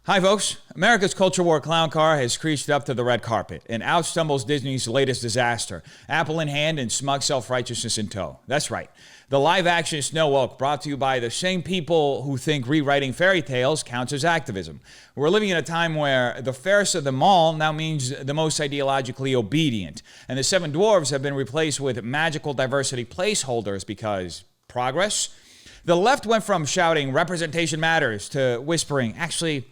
Hi folks, America's culture war clown car has creased up to the red carpet, and out stumbles Disney's latest disaster, apple in hand and smug self-righteousness in tow. That's right, the live-action Snow Woke, brought to you by the same people who think rewriting fairy tales counts as activism. We're living in a time where the fairest of them all now means the most ideologically obedient, and the seven dwarves have been replaced with magical diversity placeholders because progress? The left went from shouting representation matters to whispering, actually,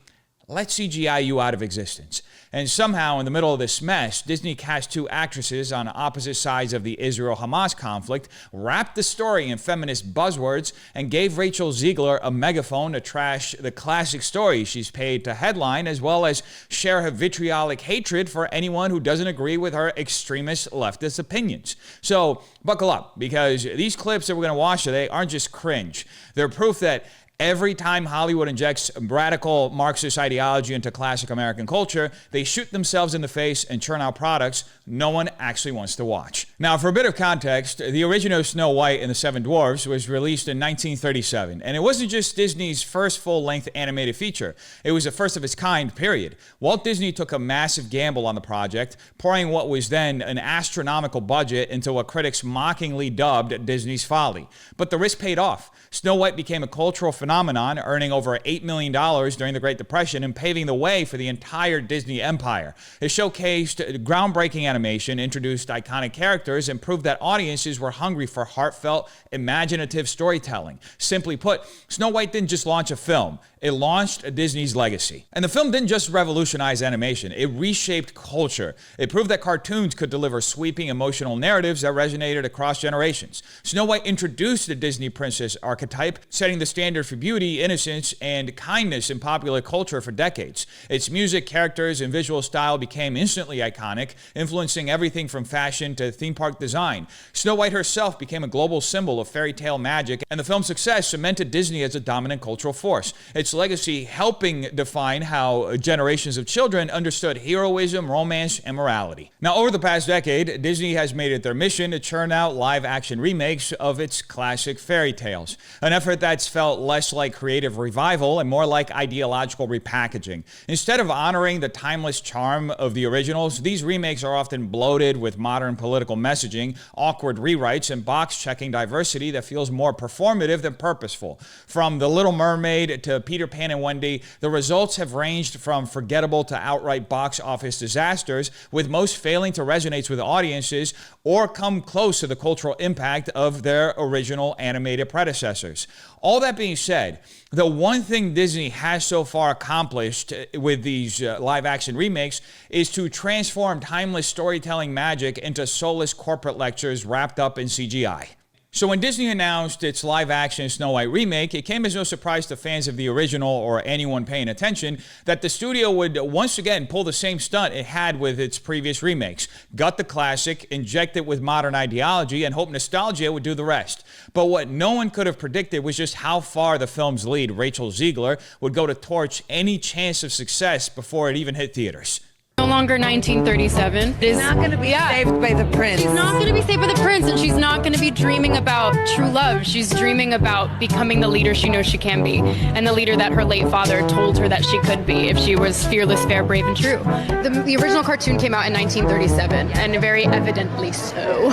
let's CGI you out of existence. And somehow, in the middle of this mess, Disney cast two actresses on opposite sides of the Israel-Hamas conflict, wrapped the story in feminist buzzwords, and gave Rachel Zegler a megaphone to trash the classic stories she's paid to headline, as well as share her vitriolic hatred for anyone who doesn't agree with her extremist leftist opinions. So, buckle up, because these clips that we're going to watch today aren't just cringe. They're proof that every time Hollywood injects radical Marxist ideology into classic American culture, they shoot themselves in the face and churn out products no one actually wants to watch. Now, for a bit of context, the original Snow White and the Seven Dwarfs was released in 1937, and it wasn't just Disney's first full-length animated feature. It was the first of its kind, period. Walt Disney took a massive gamble on the project, pouring what was then an astronomical budget into what critics mockingly dubbed Disney's folly. But the risk paid off. Snow White became a cultural phenomenon, earning over $8 million during the Great Depression and paving the way for the entire Disney empire. It showcased groundbreaking animation, introduced iconic characters, and proved that audiences were hungry for heartfelt, imaginative storytelling. Simply put, Snow White didn't just launch a film. It launched Disney's legacy. And the film didn't just revolutionize animation, it reshaped culture. It proved that cartoons could deliver sweeping emotional narratives that resonated across generations. Snow White introduced the Disney princess archetype, setting the standard for beauty, innocence, and kindness in popular culture for decades. Its music, characters, and visual style became instantly iconic, influencing everything from fashion to theme park design. Snow White herself became a global symbol of fairy tale magic, and the film's success cemented Disney as a dominant cultural force. Its legacy helping define how generations of children understood heroism, romance, and morality. Now, over the past decade, Disney has made it their mission to churn out live-action remakes of its classic fairy tales, an effort that's felt less like creative revival and more like ideological repackaging. Instead of honoring the timeless charm of the originals, these remakes are often bloated with modern political messaging, awkward rewrites, and box-checking diversity that feels more performative than purposeful. From The Little Mermaid to Peter Pan and Wendy, the results have ranged from forgettable to outright box office disasters, with most failing to resonate with audiences or come close to the cultural impact of their original animated predecessors. All that being said, the one thing Disney has so far accomplished with these live-action remakes is to transform timeless storytelling magic into soulless corporate lectures wrapped up in CGI. So when Disney announced its live-action Snow White remake, it came as no surprise to fans of the original or anyone paying attention that the studio would once again pull the same stunt it had with its previous remakes, gut the classic, inject it with modern ideology, and hope nostalgia would do the rest. But what no one could have predicted was just how far the film's lead, Rachel Zegler, would go to torch any chance of success before it even hit theaters. No longer 1937. She's not going to be saved by the prince. She's not going to be saved by the prince, and she's not going to be dreaming about true love. She's dreaming about becoming the leader she knows she can be, and the leader that her late father told her that she could be if she was fearless, fair, brave, and true. The original cartoon came out in 1937, and very evidently so.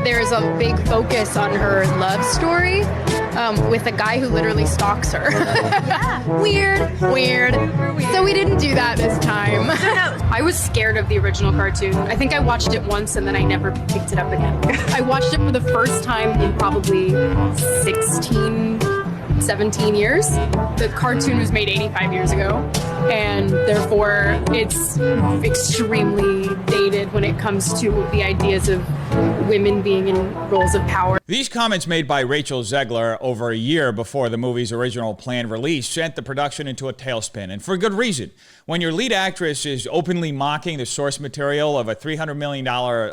There's a big focus on her love story with a guy who literally stalks her. Yeah. Weird. So we didn't do that this time. I was scared of the original cartoon. I think I watched it once and then I never picked it up again. I watched it for the first time in probably 17 years. The cartoon was made 85 years ago, and therefore it's extremely dated when it comes to the ideas of women being in roles of power. These comments made by Rachel Zegler over a year before the movie's original planned release sent the production into a tailspin, and for good reason. When your lead actress is openly mocking the source material of a $300 million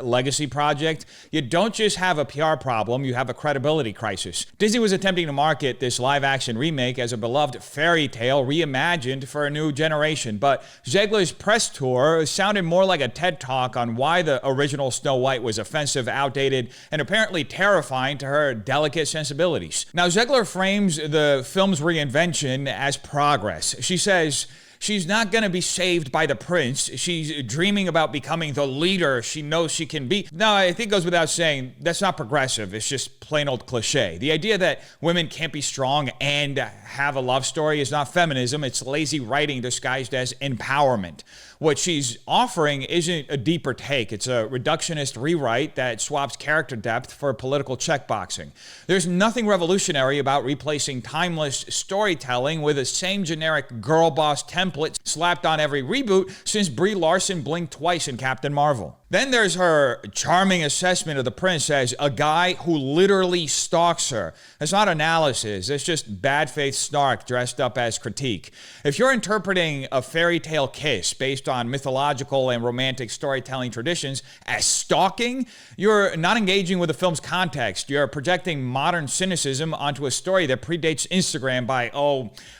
legacy project, you don't just have a PR problem, you have a credibility crisis. Disney was attempting to market this live-action remake as a beloved fairy tale reimagined for a new generation, but Zegler's press tour sounded more like a TED Talk on why the original Snow White was offensive, outdated and apparently terrifying to her delicate sensibilities. Now, Zegler frames the film's reinvention as progress. She says, she's not going to be saved by the prince. She's dreaming about becoming the leader she knows she can be. Now, I think it goes without saying, that's not progressive. It's just plain old cliche. The idea that women can't be strong and have a love story is not feminism. It's lazy writing disguised as empowerment. What she's offering isn't a deeper take. It's a reductionist rewrite that swaps character depth for political checkboxing. There's nothing revolutionary about replacing timeless storytelling with the same generic girl boss template slapped on every reboot since Brie Larson blinked twice in Captain Marvel. Then there's her charming assessment of the prince as a guy who literally stalks her. It's not analysis, it's just bad faith snark dressed up as critique. If you're interpreting a fairy tale kiss based on mythological and romantic storytelling traditions as stalking, you're not engaging with the film's context. You're projecting modern cynicism onto a story that predates Instagram by,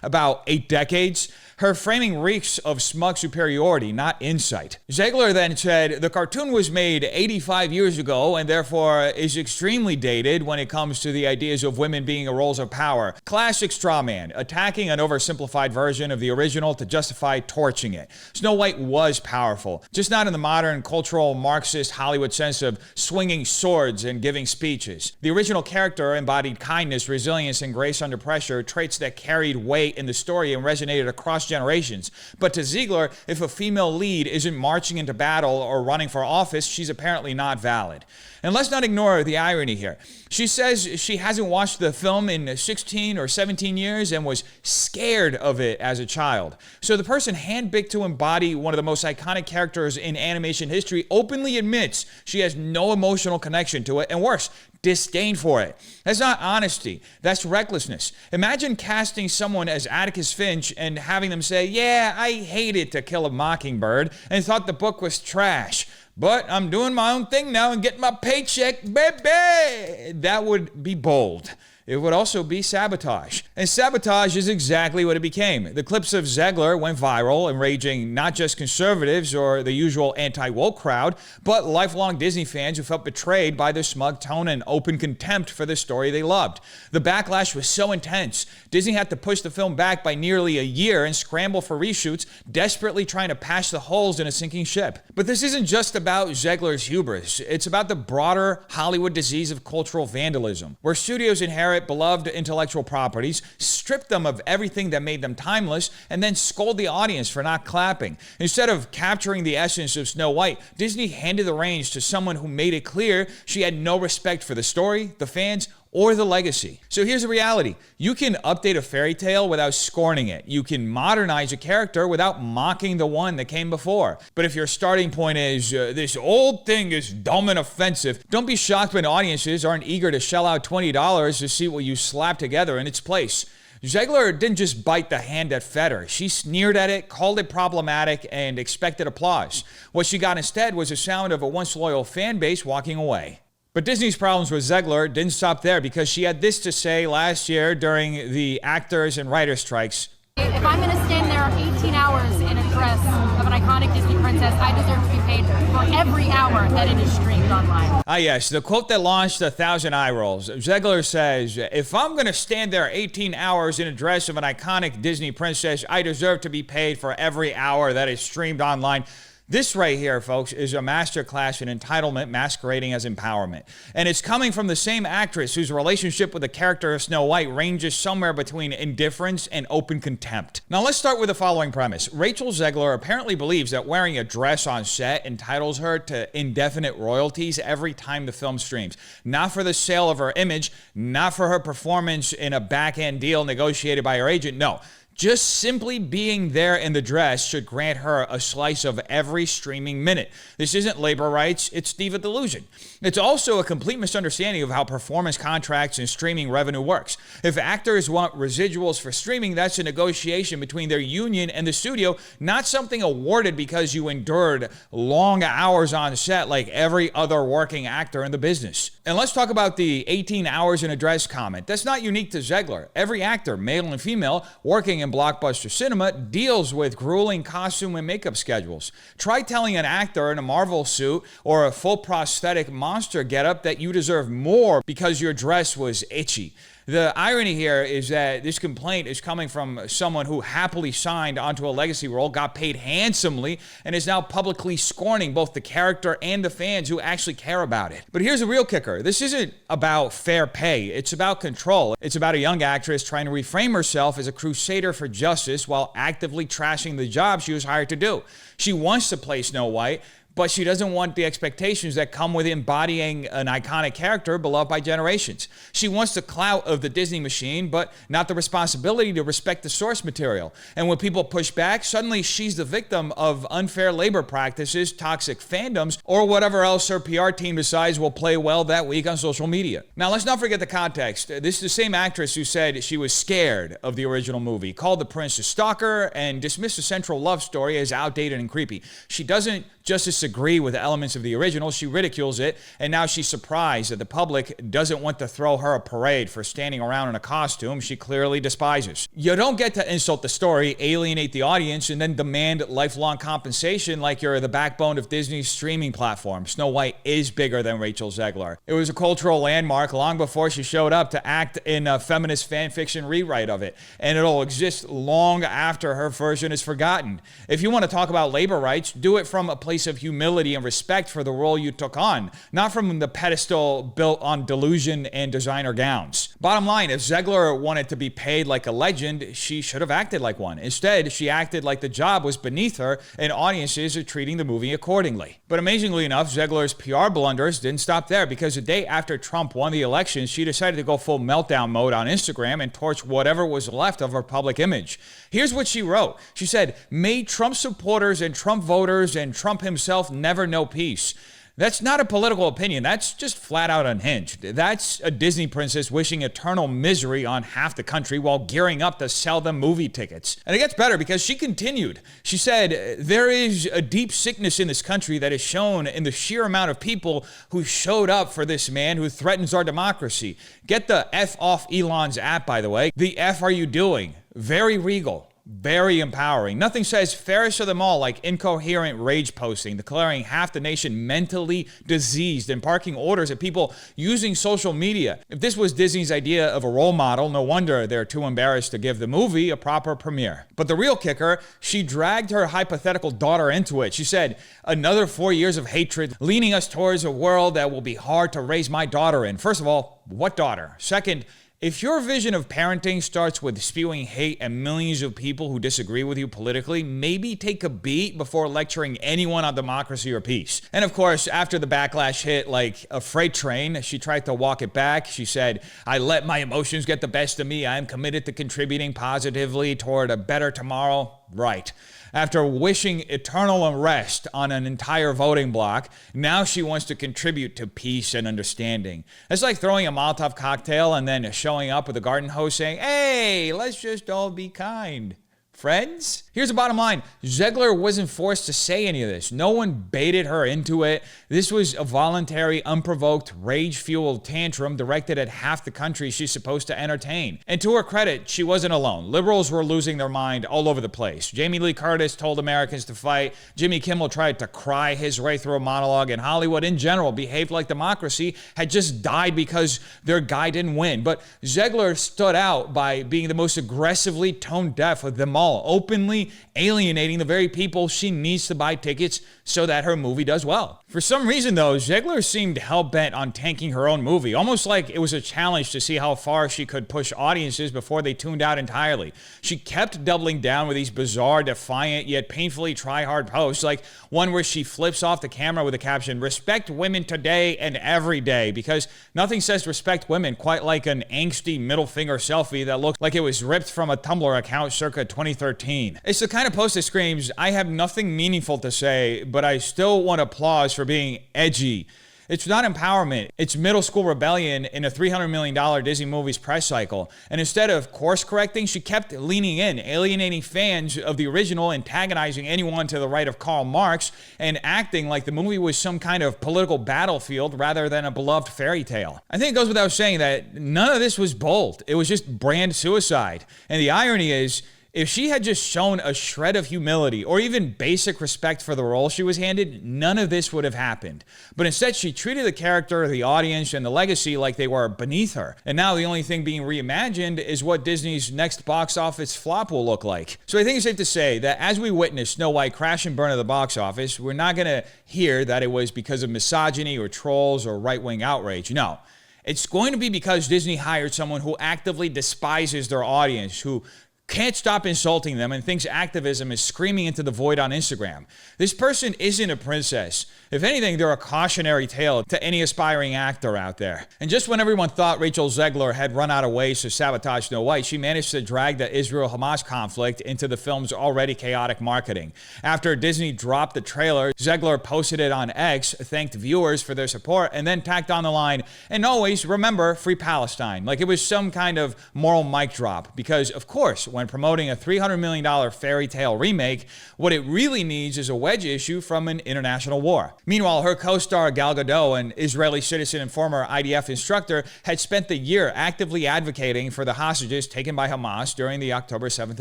about 8 decades. Her framing reeks of smug superiority, not insight. Zegler then said, the cartoon was made 85 years ago and therefore is extremely dated when it comes to the ideas of women being roles of power. Classic straw man, attacking an oversimplified version of the original to justify torching it. Snow White was powerful, just not in the modern cultural Marxist Hollywood sense of swinging swords and giving speeches. The original character embodied kindness, resilience, and grace under pressure, traits that carried weight in the story and resonated across generations. But to Zegler, if a female lead isn't marching into battle or running for office, she's apparently not valid. And let's not ignore the irony here. She says she hasn't watched the film in 16 or 17 years and was scared of it as a child. So the person handpicked to embody one of the most iconic characters in animation history openly admits she has no emotional connection to it, and worse, disdain for it. That's not honesty. That's recklessness. Imagine casting someone as Atticus Finch and having them say, yeah, I hated To Kill a Mockingbird and thought the book was trash, but I'm doing my own thing now and getting my paycheck, baby. That would be bold. It would also be sabotage. And sabotage is exactly what it became. The clips of Zegler went viral, enraging not just conservatives or the usual anti-woke crowd, but lifelong Disney fans who felt betrayed by their smug tone and open contempt for the story they loved. The backlash was so intense, Disney had to push the film back by nearly a year and scramble for reshoots, desperately trying to patch the holes in a sinking ship. But this isn't just about Zegler's hubris. It's about the broader Hollywood disease of cultural vandalism, where studios inherit beloved intellectual properties, strip them of everything that made them timeless, and then scold the audience for not clapping. Instead of capturing the essence of Snow White, Disney handed the reins to someone who made it clear she had no respect for the story, the fans, or the legacy. So here's the reality. You can update a fairy tale without scorning it. You can modernize a character without mocking the one that came before. But if your starting point is, this old thing is dumb and offensive, don't be shocked when audiences aren't eager to shell out $20 to see what you slap together in its place. Zegler didn't just bite the hand that fed her. She sneered at it, called it problematic, and expected applause. What she got instead was the sound of a once loyal fan base walking away. But Disney's problems with Zegler didn't stop there, because she had this to say last year during the actors and writers strikes. If I'm going to stand there 18 hours in a dress of an iconic Disney princess, I deserve to be paid for every hour that it is streamed online. Ah yes, the quote that launched 1,000 eye rolls. Zegler says, if I'm going to stand there 18 hours in a dress of an iconic Disney princess, I deserve to be paid for every hour that is streamed online. This right here, folks, is a masterclass in entitlement masquerading as empowerment. And it's coming from the same actress whose relationship with the character of Snow White ranges somewhere between indifference and open contempt. Now let's start with the following premise. Rachel Zegler apparently believes that wearing a dress on set entitles her to indefinite royalties every time the film streams. Not for the sale of her image, not for her performance in a back-end deal negotiated by her agent, no. Just simply being there in the dress should grant her a slice of every streaming minute. This isn't labor rights, it's diva delusion. It's also a complete misunderstanding of how performance contracts and streaming revenue works. If actors want residuals for streaming, that's a negotiation between their union and the studio, not something awarded because you endured long hours on set like every other working actor in the business. And let's talk about the 18 hours in a dress comment. That's not unique to Zegler. Every actor, male and female, working in in blockbuster cinema deals with grueling costume and makeup schedules. Try telling an actor in a Marvel suit or a full prosthetic monster getup that you deserve more because your dress was itchy. The irony here is that this complaint is coming from someone who happily signed onto a legacy role, got paid handsomely, and is now publicly scorning both the character and the fans who actually care about it. But here's the real kicker. This isn't about fair pay. It's about control. It's about a young actress trying to reframe herself as a crusader for justice while actively trashing the job she was hired to do. She wants to play Snow White, but she doesn't want the expectations that come with embodying an iconic character beloved by generations. She wants the clout of the Disney machine, but not the responsibility to respect the source material. And when people push back, suddenly she's the victim of unfair labor practices, toxic fandoms, or whatever else her PR team decides will play well that week on social media. Now, let's not forget the context. This is the same actress who said she was scared of the original movie, called the prince a stalker, and dismissed the central love story as outdated and creepy. She doesn't just disagree with elements of the original, she ridicules it, and now she's surprised that the public doesn't want to throw her a parade for standing around in a costume she clearly despises. You don't get to insult the story, alienate the audience, and then demand lifelong compensation like you're the backbone of Disney's streaming platform. Snow White is bigger than Rachel Zegler. It was a cultural landmark long before she showed up to act in a feminist fan fiction rewrite of it, and it'll exist long after her version is forgotten. If you want to talk about labor rights, do it from a place of humility and respect for the role you took on, not from the pedestal built on delusion and designer gowns. Bottom line, if Zegler wanted to be paid like a legend, she should have acted like one. Instead, she acted like the job was beneath her and audiences are treating the movie accordingly. But amazingly enough, Zegler's PR blunders didn't stop there, because the day after Trump won the election, she decided to go full meltdown mode on Instagram and torch whatever was left of her public image. Here's what she wrote. She said, "May Trump supporters and Trump voters and Trump himself never know peace." That's not a political opinion. That's just flat out unhinged. That's a Disney princess wishing eternal misery on half the country while gearing up to sell them movie tickets. And it gets better, because she continued. She said, "There is a deep sickness in this country that is shown in the sheer amount of people who showed up for this man who threatens our democracy." Get the F off Elon's app, by the way. The F are you doing? Very regal. Very empowering. Nothing says fairest of them all like incoherent rage posting, declaring half the nation mentally diseased, and parking orders at people using social media. If this was Disney's idea of a role model, no wonder they're too embarrassed to give the movie a proper premiere. But the real kicker, she dragged her hypothetical daughter into it. She said, "Another 4 years of hatred, leading us towards a world that will be hard to raise my daughter in." First of all, what daughter? Second, if your vision of parenting starts with spewing hate at millions of people who disagree with you politically, maybe take a beat before lecturing anyone on democracy or peace. And of course, after the backlash hit like a freight train, she tried to walk it back. She said, "I let my emotions get the best of me. I am committed to contributing positively toward a better tomorrow." Right. After wishing eternal unrest on an entire voting bloc, now she wants to contribute to peace and understanding. It's like throwing a Molotov cocktail and then showing up with a garden hose saying, "Hey, let's just all be kind. Friends?" Here's the bottom line. Zegler wasn't forced to say any of this. No one baited her into it. This was a voluntary, unprovoked, rage-fueled tantrum directed at half the country she's supposed to entertain. And to her credit, she wasn't alone. Liberals were losing their mind all over the place. Jamie Lee Curtis told Americans to fight. Jimmy Kimmel tried to cry his way through a monologue. And Hollywood in general behaved like democracy had just died because their guy didn't win. But Zegler stood out by being the most aggressively tone-deaf of them all, openly alienating the very people she needs to buy tickets so that her movie does well. For some reason, though, Zegler seemed hell-bent on tanking her own movie, almost like it was a challenge to see how far she could push audiences before they tuned out entirely. She kept doubling down with these bizarre, defiant, yet painfully try-hard posts, like one where she flips off the camera with the caption, "Respect women today and every day," because nothing says respect women quite like an angsty middle finger selfie that looked like it was ripped from a Tumblr account circa 2013. It's the kind of post that screams, "I have nothing meaningful to say, but I still want applause for being edgy." It's not empowerment. It's middle school rebellion in a $300 million Disney movies press cycle. And instead of course correcting, she kept leaning in, alienating fans of the original, antagonizing anyone to the right of Karl Marx, and acting like the movie was some kind of political battlefield rather than a beloved fairy tale. I think it goes without saying that none of this was bold. It was just brand suicide. And the irony is, If she had just shown a shred of humility or even basic respect for the role she was handed, none of this would have happened. But instead, she treated the character, the audience, and the legacy like they were beneath her. And now the only thing being reimagined is what Disney's next box office flop will look like. So I think it's safe to say that as we witness Snow White crash and burn at the box office, we're not going to hear that it was because of misogyny or trolls or right-wing outrage. No. It's going to be because Disney hired someone who actively despises their audience, who can't stop insulting them and thinks activism is screaming into the void on Instagram. This person isn't a princess. If anything, they're a cautionary tale to any aspiring actor out there. And just when everyone thought Rachel Zegler had run out of ways to sabotage Snow White, she managed to drag the Israel-Hamas conflict into the film's already chaotic marketing. After Disney dropped the trailer, Zegler posted it on X, thanked viewers for their support, and then tacked on the line, "And always remember, free Palestine." Like it was some kind of moral mic drop. Because, of course, when promoting a $300 million fairy tale remake, what it really needs is a wedge issue from an international war. Meanwhile, her co-star Gal Gadot, an Israeli citizen and former IDF instructor, had spent the year actively advocating for the hostages taken by Hamas during the October 7th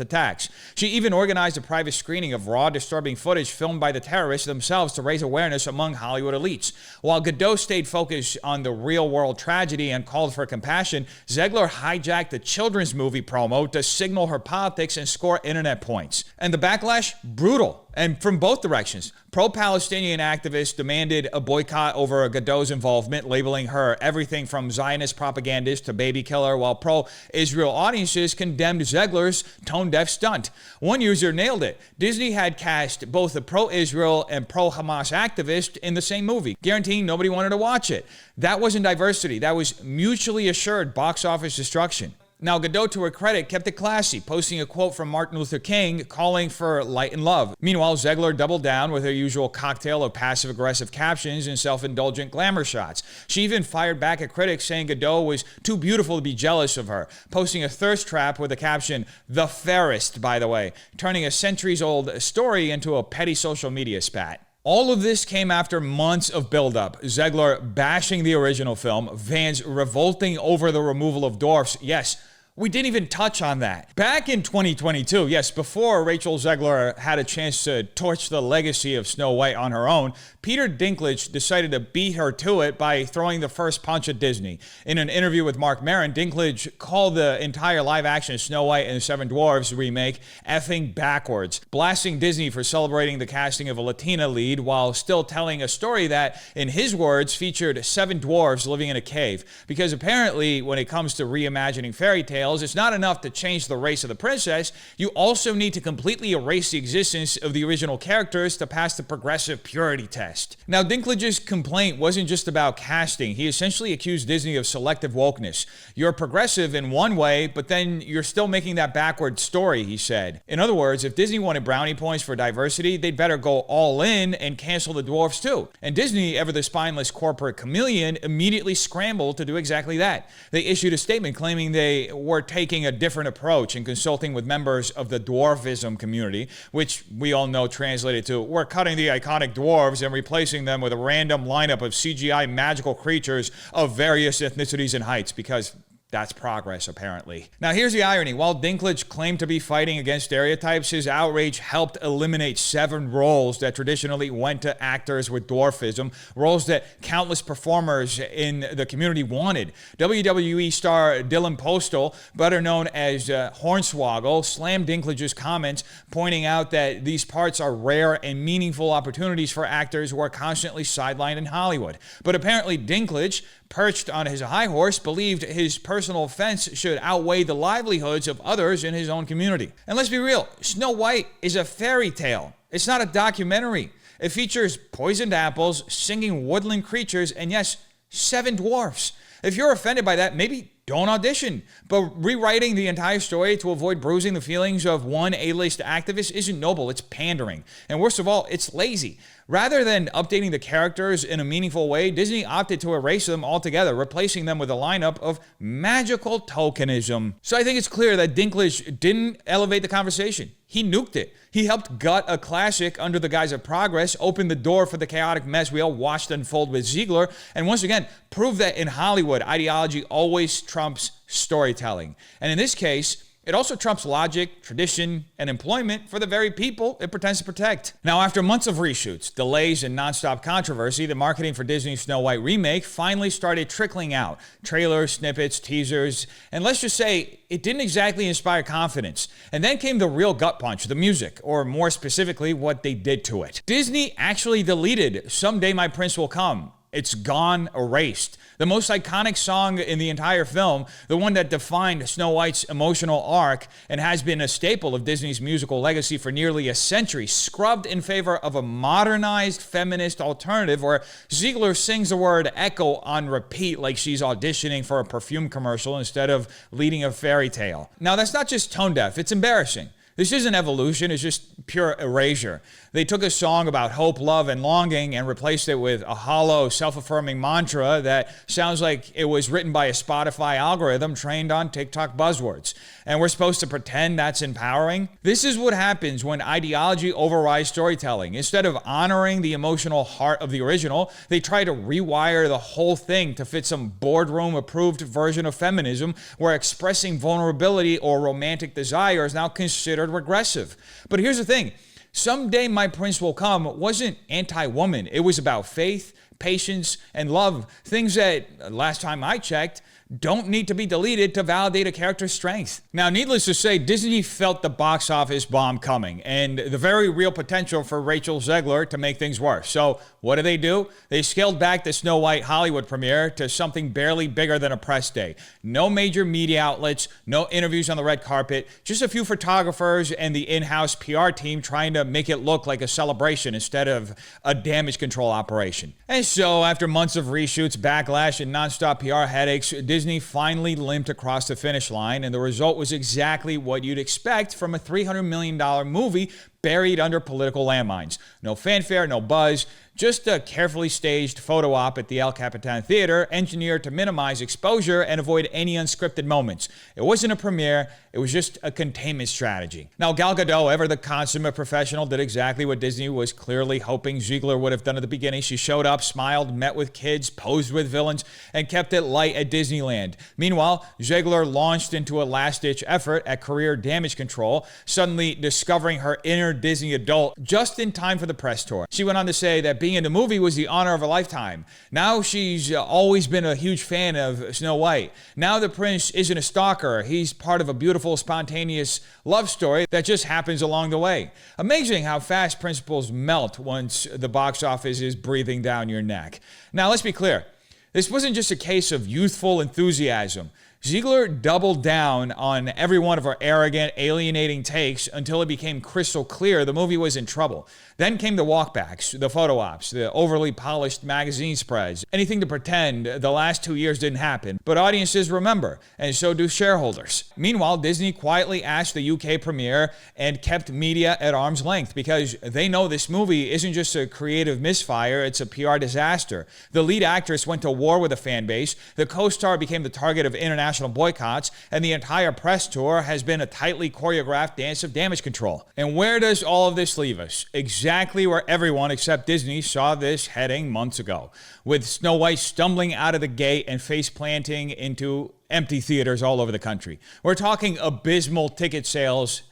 attacks. She even organized a private screening of raw, disturbing footage filmed by the terrorists themselves to raise awareness among Hollywood elites. While Gadot stayed focused on the real-world tragedy and called for compassion, Zegler hijacked the children's movie promo to signal her politics and score internet points. And the backlash? Brutal. And from both directions. Pro-Palestinian activists demanded a boycott over Gadot's involvement, labeling her everything from Zionist propagandist to baby killer, while pro-Israel audiences condemned Zegler's tone-deaf stunt. One user nailed it. Disney had cast both a pro-Israel and pro-Hamas activist in the same movie, guaranteeing nobody wanted to watch it. That wasn't diversity. That was mutually assured box office destruction. Now, Gadot, to her credit, kept it classy, posting a quote from Martin Luther King calling for light and love. Meanwhile, Zegler doubled down with her usual cocktail of passive-aggressive captions and self-indulgent glamour shots. She even fired back at critics, saying Gadot was too beautiful to be jealous of her, posting a thirst trap with the caption, "The fairest," by the way, turning a centuries-old story into a petty social media spat. All of this came after months of buildup. Zegler bashing the original film, fans revolting over the removal of dwarfs. Yes, we didn't even touch on that. Back in 2022, yes, before Rachel Zegler had a chance to torch the legacy of Snow White on her own, Peter Dinklage decided to beat her to it by throwing the first punch at Disney. In an interview with Mark Maron, Dinklage called the entire live-action Snow White and the Seven Dwarfs remake effing backwards, blasting Disney for celebrating the casting of a Latina lead while still telling a story that, in his words, featured 7 dwarves living in a cave. Because apparently, when it comes to reimagining fairy tales, it's not enough to change the race of the princess. You also need to completely erase the existence of the original characters to pass the progressive purity test. Now, Dinklage's complaint wasn't just about casting. He essentially accused Disney of selective wokeness. You're progressive in one way, but then you're still making that backward story, he said. In other words, if Disney wanted brownie points for diversity, they'd better go all in and cancel the dwarfs too. And Disney, ever the spineless corporate chameleon, immediately scrambled to do exactly that. They issued a statement claiming they were taking a different approach and consulting with members of the dwarfism community, which we all know translated to, we're cutting the iconic dwarves and replacing them with a random lineup of CGI magical creatures of various ethnicities and heights, because that's progress, apparently. Now, here's the irony. While Dinklage claimed to be fighting against stereotypes, his outrage helped eliminate 7 roles that traditionally went to actors with dwarfism, roles that countless performers in the community wanted. WWE star Dylan Postal, better known as Hornswoggle, slammed Dinklage's comments, pointing out that these parts are rare and meaningful opportunities for actors who are constantly sidelined in Hollywood. But apparently Dinklage, perched on his high horse, believed his personal offense should outweigh the livelihoods of others in his own community. And let's be real, Snow White is a fairy tale. It's not a documentary. It features poisoned apples, singing woodland creatures, and yes, 7 dwarfs. If you're offended by that, maybe don't audition. But rewriting the entire story to avoid bruising the feelings of one A-list activist isn't noble, it's pandering. And worst of all, it's lazy. Rather than updating the characters in a meaningful way, Disney opted to erase them altogether, replacing them with a lineup of magical tokenism. So I think it's clear that Dinklage didn't elevate the conversation. He nuked it. He helped gut a classic under the guise of progress, opened the door for the chaotic mess we all watched unfold with Zegler, and once again, proved that in Hollywood, ideology always trumps storytelling. And in this case, It also trumps logic, tradition, and employment for the very people it pretends to protect. Now, after months of reshoots, delays, and nonstop controversy, the marketing for Disney's Snow White remake finally started trickling out. Trailers, snippets, teasers, and let's just say it didn't exactly inspire confidence. And then came the real gut punch, the music, or more specifically, what they did to it. Disney actually deleted Someday My Prince Will Come. It's gone, erased. The most iconic song in the entire film, the one that defined Snow White's emotional arc and has been a staple of Disney's musical legacy for nearly a century, scrubbed in favor of a modernized feminist alternative where Zegler sings the word echo on repeat like she's auditioning for a perfume commercial instead of leading a fairy tale. Now, that's not just tone deaf, it's embarrassing. This isn't evolution, it's just pure erasure. They took a song about hope, love, and longing and replaced it with a hollow, self-affirming mantra that sounds like it was written by a Spotify algorithm trained on TikTok buzzwords. And we're supposed to pretend that's empowering? This is what happens when ideology overrides storytelling. Instead of honoring the emotional heart of the original, they try to rewire the whole thing to fit some boardroom-approved version of feminism where expressing vulnerability or romantic desire is now considered regressive. But here's the thing. Someday My Prince Will Come wasn't anti-woman. It was about faith, patience, and love. Things that, last time I checked, don't need to be deleted to validate a character's strength. Now, needless to say, Disney felt the box office bomb coming and the very real potential for Rachel Zegler to make things worse. So what do? They scaled back the Snow White Hollywood premiere to something barely bigger than a press day. No major media outlets, no interviews on the red carpet, just a few photographers and the in-house PR team trying to make it look like a celebration instead of a damage control operation. And so, after months of reshoots, backlash, and nonstop PR headaches, Disney finally limped across the finish line, and the result was exactly what you'd expect from a $300 million movie buried under political landmines. No fanfare, no buzz, just a carefully staged photo op at the El Capitan Theater, engineered to minimize exposure and avoid any unscripted moments. It wasn't a premiere, it was just a containment strategy. Now, Gal Gadot, ever the consummate professional, did exactly what Disney was clearly hoping Zegler would have done at the beginning. She showed up, smiled, met with kids, posed with villains, and kept it light at Disneyland. Meanwhile, Zegler launched into a last-ditch effort at career damage control, suddenly discovering her inner Disney adult just in time for the press tour. She went on to say that being in the movie was the honor of a lifetime. Now she's always been a huge fan of Snow White. Now the prince isn't a stalker. He's part of a beautiful, spontaneous love story that just happens along the way. Amazing how fast principles melt once the box office is breathing down your neck. Now let's be clear. This wasn't just a case of youthful enthusiasm. Zegler doubled down on every one of her arrogant, alienating takes until it became crystal clear the movie was in trouble. Then came the walkbacks, the photo ops, the overly polished magazine spreads, anything to pretend the last 2 years didn't happen. But audiences remember, and so do shareholders. Meanwhile, Disney quietly asked the UK premiere and kept media at arm's length because they know this movie isn't just a creative misfire, it's a PR disaster. The lead actress went to war with the fan base, the co-star became the target of international boycotts, and the entire press tour has been a tightly choreographed dance of damage control. And where does all of this leave us? Exactly where everyone except Disney saw this heading months ago, with Snow White stumbling out of the gate and face planting into empty theaters all over the country. We're talking abysmal ticket sales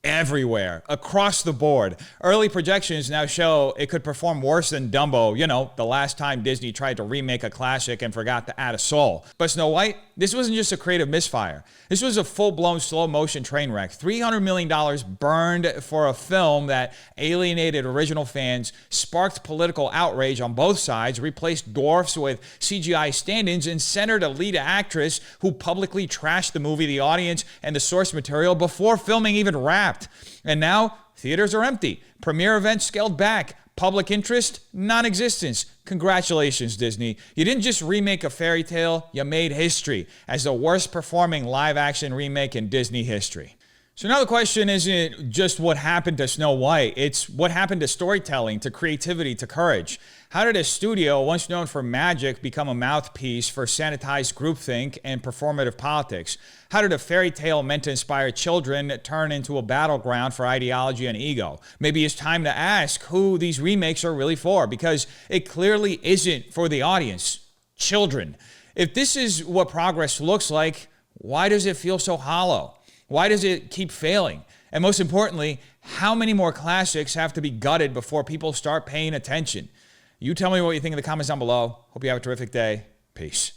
everywhere, across the board. Early projections now show it could perform worse than Dumbo, the last time Disney tried to remake a classic and forgot to add a soul. But Snow White, this wasn't just a creative misfire. This was a full-blown slow-motion train wreck. $300 million burned for a film that alienated original fans, sparked political outrage on both sides, replaced dwarfs with CGI stand-ins, and centered a lead actress who publicly trashed the movie, the audience, and the source material before filming even wrapped. And now, theaters are empty. Premiere events scaled back. Public interest, non-existence. Congratulations, Disney. You didn't just remake a fairy tale, you made history as the worst performing live-action remake in Disney history. So now the question isn't just what happened to Snow White, it's what happened to storytelling, to creativity, to courage. How did a studio once known for magic become a mouthpiece for sanitized groupthink and performative politics? How did a fairy tale meant to inspire children turn into a battleground for ideology and ego? Maybe it's time to ask who these remakes are really for, because it clearly isn't for the audience, children. If this is what progress looks like, why does it feel so hollow? Why does it keep failing? And most importantly, how many more classics have to be gutted before people start paying attention? You tell me what you think in the comments down below. Hope you have a terrific day. Peace.